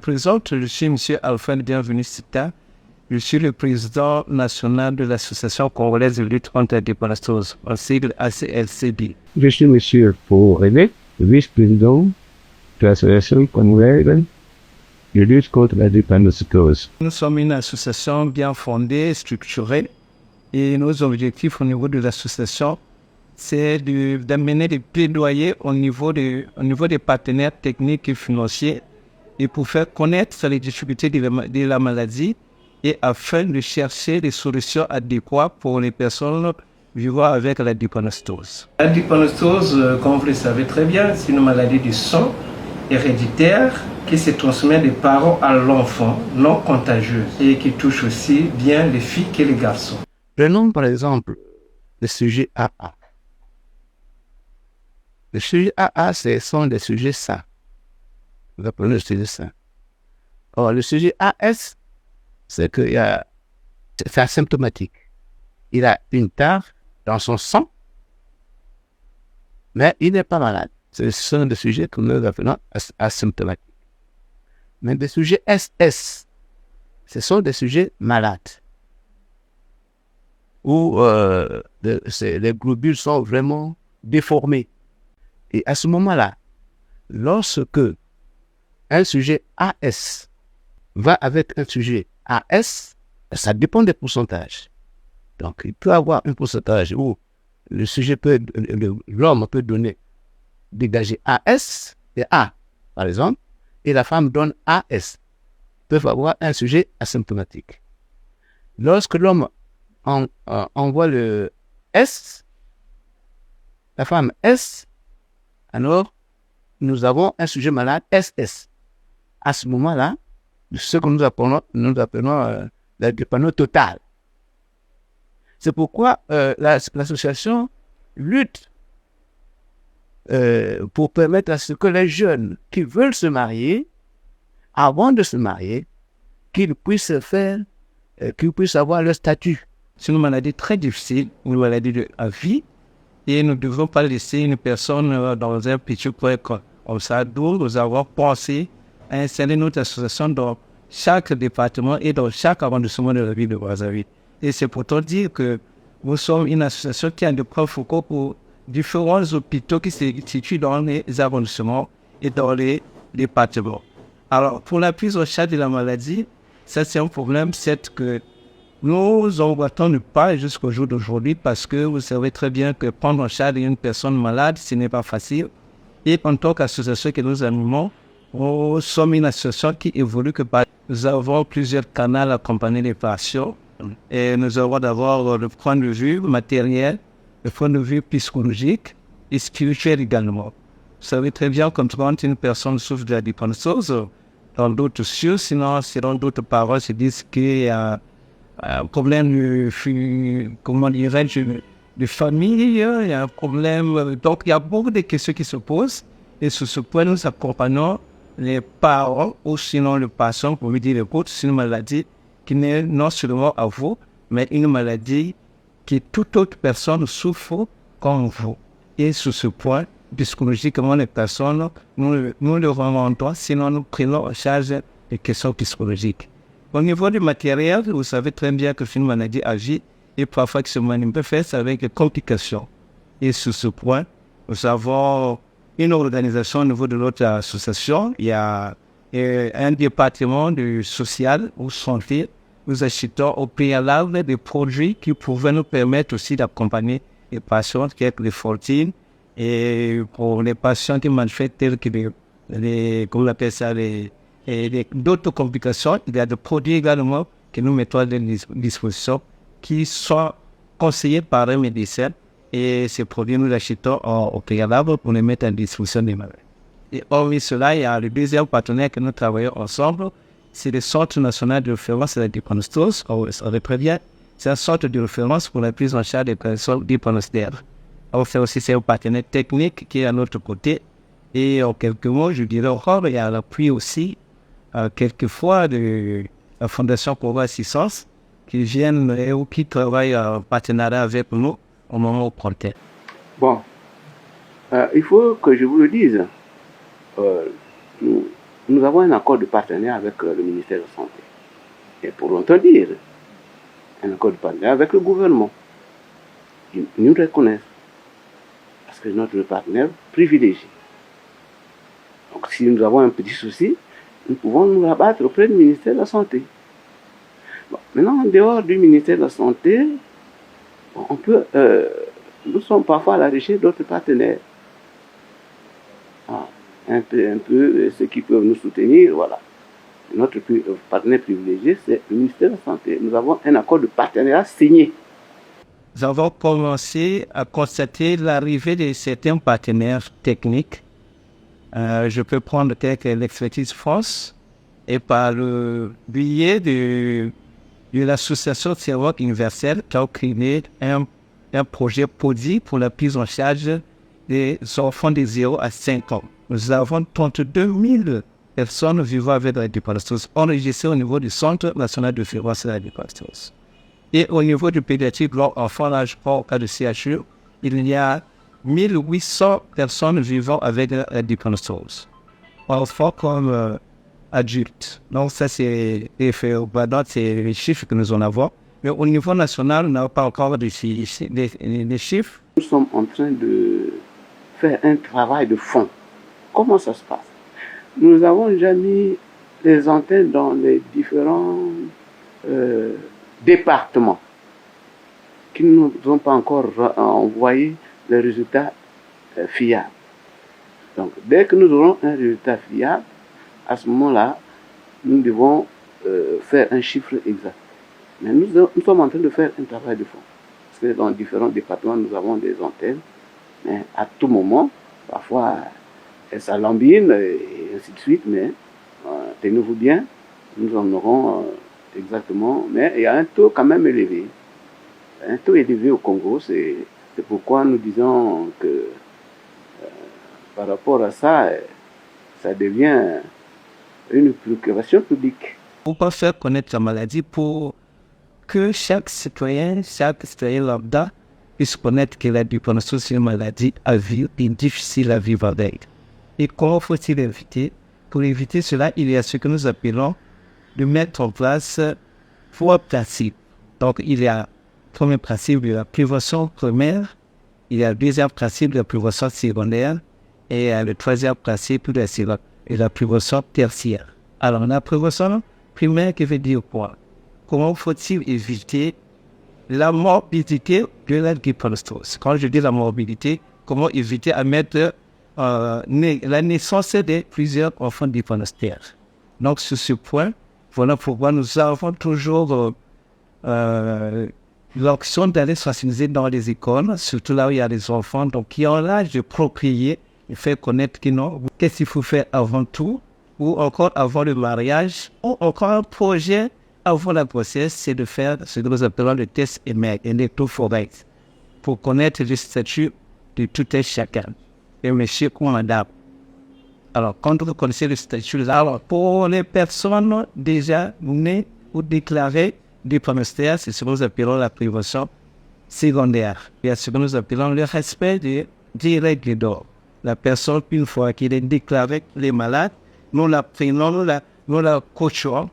présente, je suis M. Alfred Bienvenu Sita. Je suis le président national de l'Association congolaise de lutte contre la drépanocytose, en sigle ACLCD. Je suis M. Paul René, vice-président de l'Association congolaise de lutte contre la drépanocytose. Nous sommes une association bien fondée, structurée, et nos objectifs au niveau de l'association, c'est d'amener des plaidoyers au niveau des partenaires techniques et financiers et pour faire connaître les difficultés de la maladie et afin de chercher des solutions adéquates pour les personnes vivant avec la drépanocytose. La drépanocytose, comme vous le savez très bien, c'est une maladie du sang héréditaire qui se transmet des parents à l'enfant, non contagieuse et qui touche aussi bien les filles que les garçons. Prenons par exemple le sujet AA. Les sujets AA, ce sont des sujets sains. Vous appelez le sujet sain. Or, le sujet AS, c'est asymptomatique. Il a une tare dans son sang, mais il n'est pas malade. Ce sont des sujets que nous appelons asymptomatiques. Mais les sujets SS, ce sont des sujets malades, où les globules sont vraiment déformés. Et à ce moment-là, lorsque un sujet AS va avec un sujet AS, ça dépend des pourcentages. Donc, il peut y avoir un pourcentage où l'homme peut dégager AS et A, par exemple, et la femme donne AS. Ils peuvent avoir un sujet asymptomatique. Lorsque l'homme envoie le S, la femme S, alors nous avons un sujet malade SS. À ce moment-là, ce que nous appelons la drépanocytose totale. C'est pourquoi l'association lutte pour permettre à ce que les jeunes qui veulent se marier, avant de se marier, qu'ils puissent avoir leur statut. C'est une maladie très difficile, une maladie à vie, et nous ne devons pas laisser une personne dans un petit coin comme ça. D'où nous avons pensé à installer notre association dans chaque département et dans chaque arrondissement de la ville de Brazzaville. Et c'est pour te dire que nous sommes une association qui a des points focaux pour différents hôpitaux qui se situent dans les arrondissements et dans les départements. Alors, pour la prise en charge de la maladie, ça c'est un problème, c'est que nous emboîtons le pas jusqu'au jour d'aujourd'hui parce que vous savez très bien que prendre en charge une personne malade, ce n'est pas facile. Et en tant qu'association que nous animons, nous sommes une association qui évolue que nous avons plusieurs canaux à accompagner les patients. Et nous avons d'abord le point de vue matériel, le point de vue psychologique et spirituel également. Vous savez très bien quand une personne souffre de la drépanocytose, dans d'autres cieux, sinon selon d'autres paroles, se disent qu'il y a un problème de famille, il y a un problème. Donc il y a beaucoup de questions qui se posent. Et sur ce point, nous accompagnons les parents ou sinon le patient pour lui dire écoute, c'est une maladie qui n'est non seulement à vous, mais une maladie que toute autre personne souffre comme vous. Et sur ce point, psychologiquement, les personnes, nous le remontons, sinon nous prenons en charge les questions psychologiques. Au niveau du matériel, vous savez très bien que c'est une maladie agit et parfois que ce manifeste avec des complications. Et sur ce point, nous avons une organisation au niveau de notre association. Il y a un département de social ou santé. Nous achetons au préalable des produits qui pouvaient nous permettre aussi d'accompagner les patients qui ont des fortines. Et pour les patients qui manifestent tels que comment on appelle ça, d'autres complications, il y a des produits également que nous mettons à disposition qui sont conseillés par un médecin. Et ces produits, nous les achetons au préalable pour les mettre à disposition des malades. Et hormis cela, il y a le deuxième partenaire que nous travaillons ensemble, c'est le Centre national de référence à la drépanocytose, on le prévient. C'est un centre de référence pour la prise en charge des personnes drépanocytaires. C'est un partenaire technique qui est à notre côté. Et en quelques mots, je dirais encore, il y a l'appui aussi, quelquefois, de la Fondation Congo Assistance, qui viennent ou qui travaillent en partenariat avec nous au moment où on comptait. Bon, il faut que je vous le dise. nous avons un accord de partenariat avec le ministère de la Santé. Et pour autant dire, un accord de partenariat avec le gouvernement. Ils nous reconnaissent. Parce que notre partenaire privilégié. Donc si nous avons un petit souci, nous pouvons nous rabattre auprès du ministère de la Santé. Bon, maintenant, en dehors du ministère de la Santé, on peut, nous sommes parfois à la recherche d'autres partenaires. Un peu ceux qui peuvent nous soutenir, voilà. Notre partenaire privilégié, c'est le ministère de la Santé. Nous avons un accord de partenariat signé. Nous avons commencé à constater l'arrivée de certains partenaires techniques. Je peux prendre tel que l'Expertise France et par le biais de l'association Cerveau Universel qui a créé un projet PODI pour la prise en charge des enfants de 0 à 5 ans. Nous avons 32 000 personnes vivant avec la drépanocytose enregistrées au niveau du Centre national de référence de la drépanocytose. Et au niveau du pédiatrique, l'enfant, là, je crois, au cas de CHU, il y a 1800 personnes vivant avec la drépanocytose. Enfants comme adultes. Donc ça, c'est les chiffres que nous en avons. Mais au niveau national, on n'a pas encore des chiffres. Nous sommes en train de faire un travail de fond. Comment ça se passe? Nous avons déjà mis les antennes dans les différents départements qui ne nous ont pas encore envoyé les résultats fiables. Donc, dès que nous aurons un résultat fiable, à ce moment-là, nous devons faire un chiffre exact. Mais nous sommes en train de faire un travail de fond. Parce que dans différents départements, nous avons des antennes. Mais à tout moment, parfois, ça lambine et ainsi de suite. Mais tenez-vous bien, nous en aurons exactement. Mais il y a un taux quand même élevé. Un taux élevé au Congo, c'est pourquoi nous disons que par rapport à ça, ça devient une préoccupation publique. Pourquoi faire connaître la maladie pour que chaque citoyen lambda puisse connaître que la drépanocytose est une maladie à vivre et difficile à vivre avec. Et comment faut-il éviter? Pour éviter cela, il y a ce que nous appelons de mettre en place 3 principes. Donc il y a le premier principe de la prévention primaire, il y a le deuxième principe de la prévention secondaire et le troisième principe de la prévention tertiaire. Alors la prévention primaire, qui veut dire quoi? Comment faut-il éviter la morbidité de la drépanocytose? Quand je dis la morbidité, comment éviter à mettre la naissance de plusieurs enfants drépanocytaires? Donc sur ce point, voilà pourquoi nous avons toujours l'action d'aller sensibiliser dans les écoles, surtout là où il y a des enfants donc, qui ont l'âge de procréer et faire connaître qu'est-ce qu'il faut faire avant tout, ou encore avant le mariage, ou encore un projet avant la grossesse, c'est de faire ce que nous appelons le test électrophorex pour connaître le statut de tout un chacun, et monsieur ou madame. Alors, quand vous connaissez le statut là, alors, pour les personnes déjà nées ou déclarées drépanocytaires, c'est ce que nous appelons la prévention secondaire. Il y a ce que nous appelons le respect des règles d'or. La personne, une fois qu'il est déclaré les malades, nous la prenons, nous la coachons.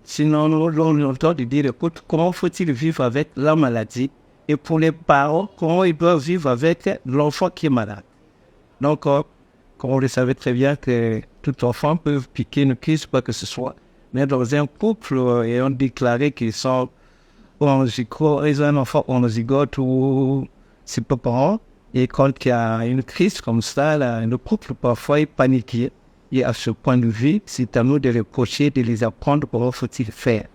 Sinon, nous avons le temps de dire, écoute, comment faut-il vivre avec la maladie? Et pour les parents, comment ils doivent vivre avec l'enfant qui est malade? Donc, comme vous le savez très bien que tout enfant peut piquer une crise, quoi que ce soit. Mais dans un couple ayant déclaré qu'ils sont ils ont un enfant monozygote ou ses parents, et quand il y a une crise comme ça, le couple parfois est paniqué. Et à ce point de vue, c'est à nous de reprocher, de les apprendre comment faut-il faire.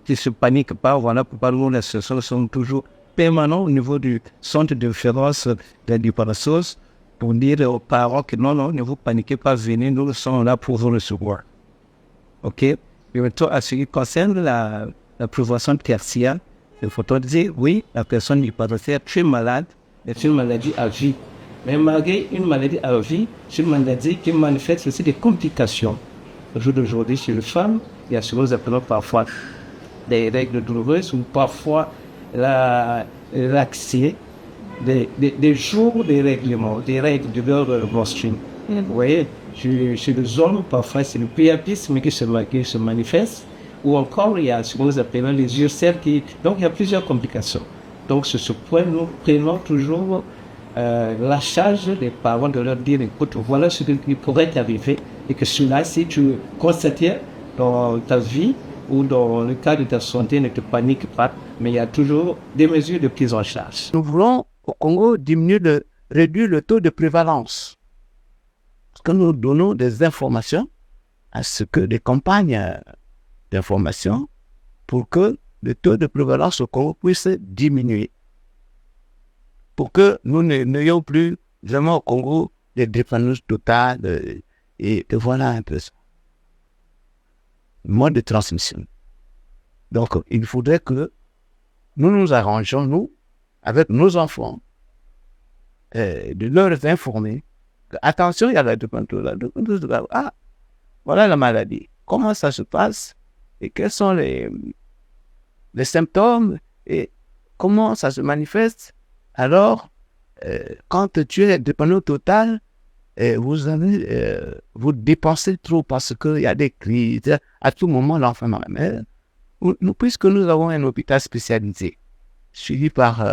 Ils ne se paniquent pas, voilà pourquoi nous, les associations sont toujours permanents au niveau du centre de référence de la drépanocytose pour dire aux parents que non, ne vous paniquez pas, venez, nous sommes là pour vous recevoir. OK? Et maintenant, à ce qui concerne la prévention tertiaire, il faut dire, oui, la personne drépanocytaire est malade, c'est une maladie à vie. Mais malgré une maladie à vie, c'est une maladie qui manifeste aussi des complications. Au jour d'aujourd'hui, chez les femmes, il y a ce que nous appelons parfois des règles douloureuses ou parfois l'accès des jours de règlement, des règles de leur menstrues. Vous voyez, Chez les hommes, parfois, c'est le priapisme qui se manifeste, ou encore il y a ce que nous appelons les ulcères donc il y a plusieurs complications. Donc sur ce point, nous prenons toujours la charge des parents de leur dire, écoute, voilà ce qui pourrait t'arriver, et que cela, si tu constatais dans ta vie ou dans le cas de ta santé, ne te panique pas, mais il y a toujours des mesures de prise en charge. Nous voulons au Congo réduire le taux de prévalence. Parce que nous donnons des informations à ce que des campagnes d'information pour que le taux de prévalence au Congo puisse diminuer. Pour que nous n'ayons plus vraiment au Congo des dépendances totales et voilà un peu ça. Mode de transmission. Donc, il faudrait que nous nous arrangeons, nous, avec nos enfants, de leur informer que, attention, il y a la dépendance. Ah, voilà la maladie. Comment ça se passe et quels sont les symptômes et comment ça se manifeste. Alors, quand tu es dépendant total, vous dépensez trop parce qu'il y a des crises. À tout moment, l'enfant meurt. Puisque nous avons un hôpital spécialisé, suivi par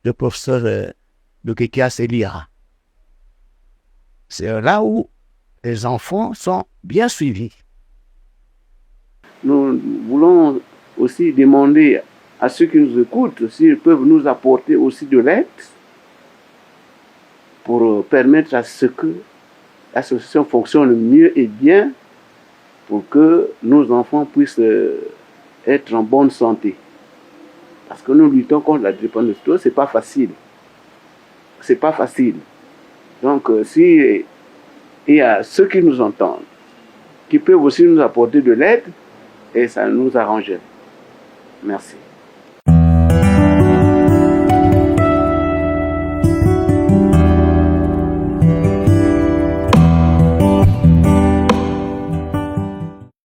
le professeur Lokekia Selira, c'est là où les enfants sont bien suivis. Nous voulons aussi demander à ceux qui nous écoutent s'ils peuvent nous apporter aussi de l'aide pour permettre à ce que l'association fonctionne mieux et bien pour que nos enfants puissent être en bonne santé. Parce que nous luttons contre la dépendance, c'est pas facile. C'est pas facile. Donc, si il y a ceux qui nous entendent, qui peuvent aussi nous apporter de l'aide, et ça nous arrange. Merci.